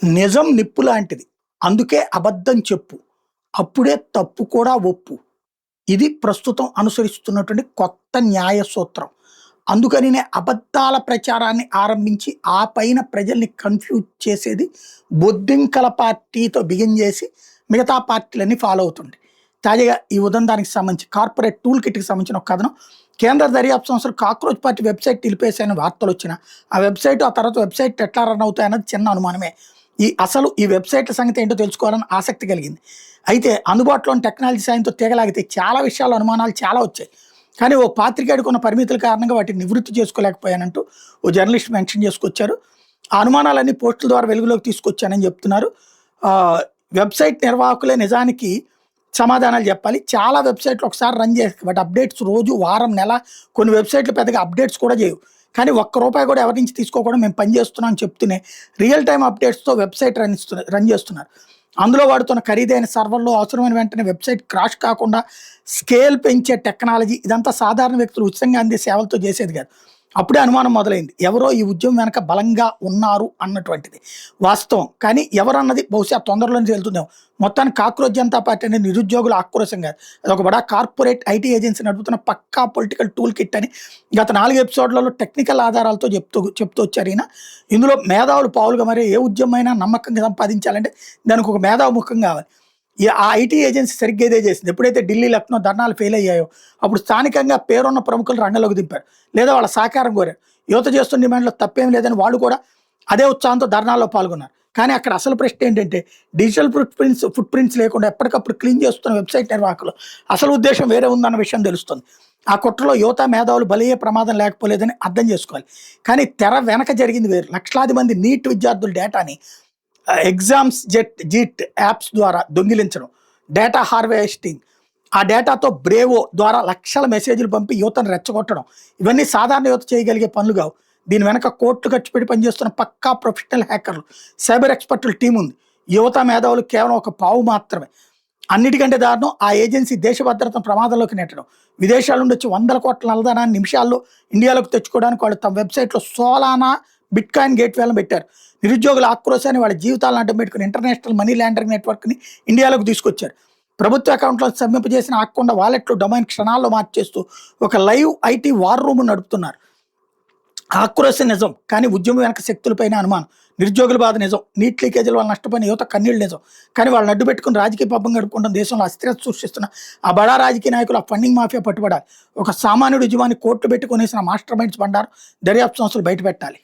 నిజం నిప్పు లాంటిది. అందుకే అబద్ధం చెప్పు. అప్పుడే తప్పు కూడా ఒప్పు. ఇది ప్రస్తుతం అనుసరిస్తున్నటువంటి కొత్త న్యాయ సూత్రం. అందుకనినే అబద్ధాల ప్రచారాన్ని ఆరంభించి, ఆ పైన ప్రజల్ని కన్‌ఫ్యూజ్ చేసేది బొద్దింకల పార్టీతో బిగిన్ చేసి, మిగతా పార్టీలన్నీ ఫాలో అవుతుంటాయి. తాజాగా ఈ ఉదంతానికి సంబంధించి కార్పొరేట్ టూల్ కిట్‌కి సంబంధించిన ఒక కథనం. కేంద్ర దర్యాప్తు సంస్థలు కాక్రోచ్ పార్టీ వెబ్‌సైట్ నిలిపేశాయని వార్తలొచ్చినా, ఆ వెబ్‌సైట్ ఆ తర్వాత వెబ్‌సైట్ ఎట్లా రన్ అవుతాయన్నది చిన్న అనుమానమే. ఈ వెబ్‌సైట్‌ల సంగతి ఏంటో తెలుసుకోవాలని ఆసక్తి కలిగింది. అయితే అందుబాటులోని టెక్నాలజీ సాయంతో తీగలాగితే చాలా విషయాల్లో అనుమానాలు చాలా వచ్చాయి. కానీ ఓ పాత్రికేయుడికి ఉన్న పరిమితుల కారణంగా వాటిని నివృత్తి చేసుకోలేకపోయానంటూ ఓ జర్నలిస్ట్ మెన్షన్ చేసుకొచ్చారు. ఆ అనుమానాలన్నీ పోస్టుల ద్వారా వెలుగులోకి తీసుకొచ్చానని చెప్తున్నారు. వెబ్‌సైట్ నిర్వాహకులే నిజానికి సమాధానాలు చెప్పాలి. చాలా వెబ్‌సైట్‌లు ఒకసారి రన్ చేసి వాటి అప్డేట్స్ రోజు, వారం, నెల, కొన్ని వెబ్‌సైట్‌లు పెద్దగా అప్డేట్స్ కూడా చేయవు. కానీ ఒక్క రూపాయి కూడా ఎవరి నుంచి తీసుకోకుండా మేము పని చేస్తున్నాం అని చెప్తూనే రియల్ టైమ్ అప్డేట్స్‌తో వెబ్‌సైట్ రన్ చేస్తున్నారు. అందులో వాడుతున్న ఖరీదైన సర్వర్‌లు అవసరమైన వెంటనే వెబ్‌సైట్ క్రాష్ కాకుండా స్కేల్ పెంచే టెక్నాలజీ ఇదంతా సాధారణ వ్యక్తులు ఉచితంగా అందే సేవలతో చేసేది కాదు. అప్పుడే అనుమానం మొదలైంది. ఎవరో ఈ ఉద్యమం వెనక బలంగా ఉన్నారు అన్నటువంటిది వాస్తవం. కానీ ఎవరన్నది బహుశా తొందరలోనే తేలుతుందేమో. మొత్తానికి కాక్రోచ్ జనతా పార్టీ అనేది నిరుద్యోగుల ఆక్రోశం కాదు. అదొక బడా కార్పొరేట్ ఐటీ ఏజెన్సీ నడుపుతున్న పక్కా పొలిటికల్ టూల్ కిట్ అని గత 4 ఎపిసోడ్లలో టెక్నికల్ ఆధారాలతో చెప్తూ వచ్చారు ఈయన. ఇందులో మేధావులు పావులుగా మరి ఏ ఉద్యమమైనా నమ్మకంగా సంపాదించాలంటే దానికి ఒక మేధావు ముఖం కావాలి. ఆ ఐటీ ఏజెన్సీ సరిగ్గా ఇదే చేసింది. ఎప్పుడైతే ఢిల్లీ, లక్నో ధర్నాలు ఫెయిల్ అయ్యాయో అప్పుడు స్థానికంగా పేరున్న ప్రముఖులు రంగంలోకి దింపారు. లేదా వాళ్ళ సహకారం కోరారు. యువత చేస్తున్న డిమాండ్లో తప్పేం లేదని వాళ్ళు కూడా అదే ఉత్సాహంతో ధర్నాల్లో పాల్గొన్నారు. కానీ అక్కడ అసలు ప్రశ్న ఏంటంటే డిజిటల్ ఫుట్ ప్రింట్స్ లేకుండా ఎప్పటికప్పుడు క్లీన్ చేస్తున్న వెబ్‌సైట్ నిర్వాహకులు అసలు ఉద్దేశం వేరే ఉందన్న విషయం తెలుస్తుంది. ఆ కుట్రలో యువత మేధావులు బలయ్యే ప్రమాదం లేకపోలేదని అర్థం చేసుకోవాలి. కానీ తెర వెనక జరిగింది వేరు. లక్షలాది మంది నీట్ విద్యార్థుల డేటాని జీట్ యాప్స్ ద్వారా దొంగిలించడం, డేటా హార్వెస్టింగ్, ఆ డేటాతో బ్రేవో ద్వారా లక్షల మెసేజ్లు పంపి యువతను రెచ్చగొట్టడం, ఇవన్నీ సాధారణ యువత చేయగలిగే పనులు కావు. దీని వెనక కోట్లు ఖర్చు పెట్టి పనిచేస్తున్న పక్కా ప్రొఫెషనల్ హ్యాకర్లు, సైబర్ ఎక్స్పర్టుల టీం ఉంది. యువత మేధావులు కేవలం ఒక పావు మాత్రమే. అన్నిటికంటే దారుణం ఆ ఏజెన్సీ దేశ భద్రతను ప్రమాదంలోకి నెట్టడం. విదేశాల నుండి వచ్చి వందల కోట్ల నల్లధనాన్ని నిమిషాల్లో ఇండియాలోకి తెచ్చుకోవడానికి వాళ్ళు తమ వెబ్‌సైట్‌లో సోలానా, బిట్‌కాయిన్ గేట్వేలను పెట్టారు. నిరుద్యోగుల ఆక్రోశాన్ని వాళ్ళ జీవితాలను అడ్డం పెట్టుకుని ఇంటర్నేషనల్ మనీ లాండరింగ్ నెట్వర్క్‌ని ఇండియాలోకి తీసుకొచ్చారు. ప్రభుత్వ అకౌంట్లో స్తంభింపజేసిన ఆగకుండా వాలెట్లు డొమైన్ క్షణాల్లో మార్చేస్తూ ఒక లైవ్ ఐటీ వార్ రూమ్ నడుపుతున్నారు. ఆక్రోశం నిజం, కానీ ఉద్యమం వెనక శక్తులపైన అనుమానం. నిరుద్యోగుల బాధ నిజం, నీట్ లీకేజీల వల్ల నష్టపోయిన యువత కన్నీళ్ళు నిజం. కానీ వాళ్ళని అడ్డు పెట్టుకుని రాజకీయ పబ్బం గడుపుకుంటున్న దేశంలో అస్థిరత సృష్టిస్తున్న ఆ బడా రాజకీయ నాయకులు ఆ ఫండింగ్ మాఫియా పట్టుబడాలి. ఒక సామాన్యుడి ఉద్యమాన్ని కోర్టు పెట్టుకునేసిన మాస్టర్ మైండ్స్ బండారు దర్యాప్తు సంస్థలు బయటపెట్టాలి.